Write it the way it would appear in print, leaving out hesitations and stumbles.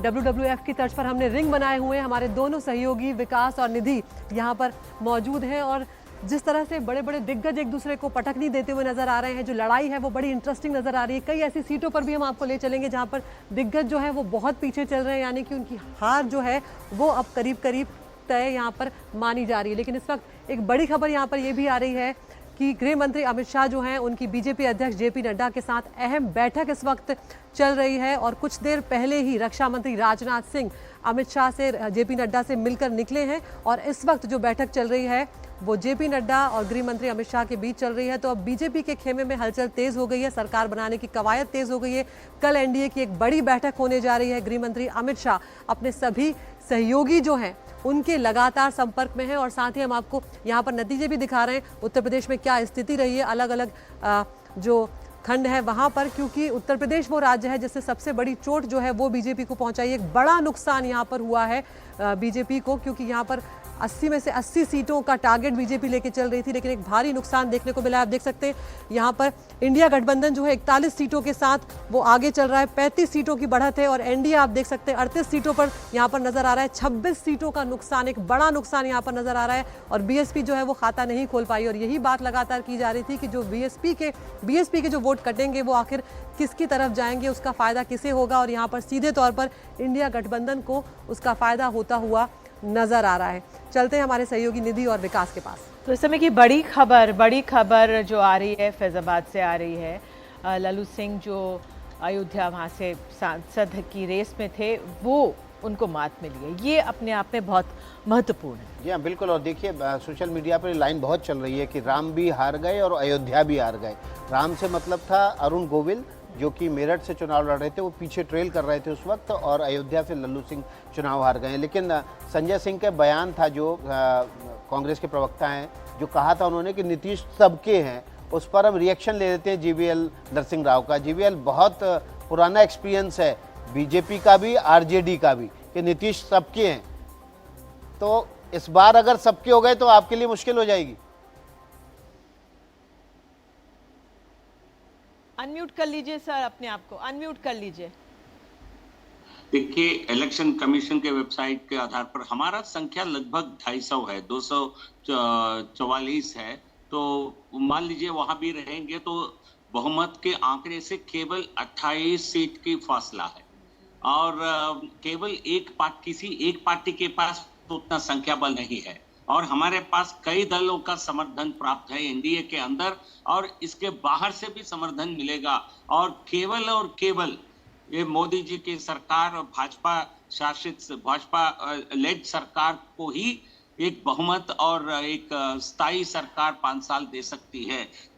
WWF की तर्ज पर हमने रिंग बनाए हुए हैं। हमारे दोनों सहयोगी विकास और निधि यहाँ पर मौजूद हैं और जिस तरह से बड़े बड़े दिग्गज एक दूसरे को पटकनी देते हुए नजर आ रहे हैं, जो लड़ाई है वो बड़ी इंटरेस्टिंग नजर आ रही है। कई ऐसी सीटों पर भी हम आपको ले चलेंगे जहां पर दिग्गज जो है वो बहुत पीछे चल रहे हैं, यानी कि उनकी हार जो है वो अब करीब करीब तय यहाँ पर मानी जा रही है। लेकिन इस वक्त एक बड़ी खबर यहाँ पर यह भी आ रही है कि गृह मंत्री अमित शाह जो हैं उनकी बीजेपी अध्यक्ष जेपी नड्डा के साथ अहम बैठक इस वक्त चल रही है और कुछ देर पहले ही रक्षा मंत्री राजनाथ सिंह अमित शाह से जेपी नड्डा से मिलकर निकले हैं और इस वक्त जो बैठक चल रही है वो जेपी नड्डा और गृह मंत्री अमित शाह के बीच चल रही है। तो अब बीजेपी के खेमे में हलचल तेज हो गई है, सरकार बनाने की कवायद तेज हो गई है। कल एनडीए की एक बड़ी बैठक होने जा रही है। गृह मंत्री अमित शाह अपने सभी सहयोगी जो हैं उनके लगातार संपर्क में है और साथ ही हम आपको यहाँ पर नतीजे भी दिखा रहे हैं उत्तर प्रदेश में क्या स्थिति रही है अलग अलग जो खंड है वहां पर, क्योंकि उत्तर प्रदेश वो राज्य है जिससे सबसे बड़ी चोट जो है वो बीजेपी को पहुंचाई। एक बड़ा नुकसान यहाँ पर हुआ है बीजेपी को, क्योंकि यहाँ पर 80 में से 80 सीटों का टारगेट बीजेपी लेके चल रही थी, लेकिन एक भारी नुकसान देखने को मिला। आप देख सकते हैं यहाँ पर इंडिया गठबंधन जो है 41 सीटों के साथ वो आगे चल रहा है, 35 सीटों की बढ़त है और एनडीए आप देख सकते हैं 38 सीटों पर यहाँ पर नजर आ रहा है। 26 सीटों का नुकसान, एक बड़ा नुकसान यहाँ पर नजर आ रहा है और बीएसपी जो है वो खाता नहीं खोल पाई और यही बात लगातार की जा रही थी कि जो बीएसपी के जो वोट कटेंगे वो आखिर किसकी तरफ जाएंगे, उसका फायदा किसे होगा और यहाँ पर सीधे तौर पर इंडिया गठबंधन को उसका फायदा होता हुआ नजर आ रहा है। चलते हैं हमारे सहयोगी निधि और विकास के पास। तो इस समय की बड़ी खबर जो आ रही है फैजाबाद से आ रही है। लल्लू सिंह जो अयोध्या वहाँ से सांसद की रेस में थे वो उनको मात मिली है, ये अपने आप में बहुत महत्वपूर्ण है। जी हाँ बिल्कुल। और देखिए सोशल मीडिया पर लाइन बहुत चल रही है कि राम भी हार गए और अयोध्या भी हार गए। राम से मतलब था अरुण गोविल जो कि मेरठ से चुनाव लड़ रहे थे, वो पीछे ट्रेल कर रहे थे उस वक्त, और अयोध्या से लल्लू सिंह चुनाव हार गए। लेकिन संजय सिंह का बयान था जो कांग्रेस के प्रवक्ता हैं, जो कहा था उन्होंने कि नीतीश सबके हैं, उस पर हम रिएक्शन ले लेते हैं जीवीएल नरसिंह राव का। जीवीएल बहुत पुराना एक्सपीरियंस है बीजेपी का भी आरजेडी का भी कि नीतीश सबके हैं, तो इस बार अगर सबके हो गए तो आपके लिए मुश्किल हो जाएगी। अनम्यूट कर लीजिए सर, अपने आप को अनम्यूट कर लीजिए। देखिए, इलेक्शन कमीशन के वेबसाइट के आधार पर हमारा संख्या लगभग 250 है, 244 है, तो मान लीजिए वहां भी रहेंगे तो बहुमत के आंकड़े से केवल 28 सीट की फासला है और केवल किसी एक पार्टी के पास तो उतना संख्या बल नहीं है और हमारे पास कई दलों का समर्थन प्राप्त है एनडीए के अंदर और इसके बाहर से भी समर्थन मिलेगा और केवल ये मोदी जी की सरकार और भाजपा लेड सरकार को ही एक बहुमत और एक स्थायी सरकार 5 साल दे सकती है।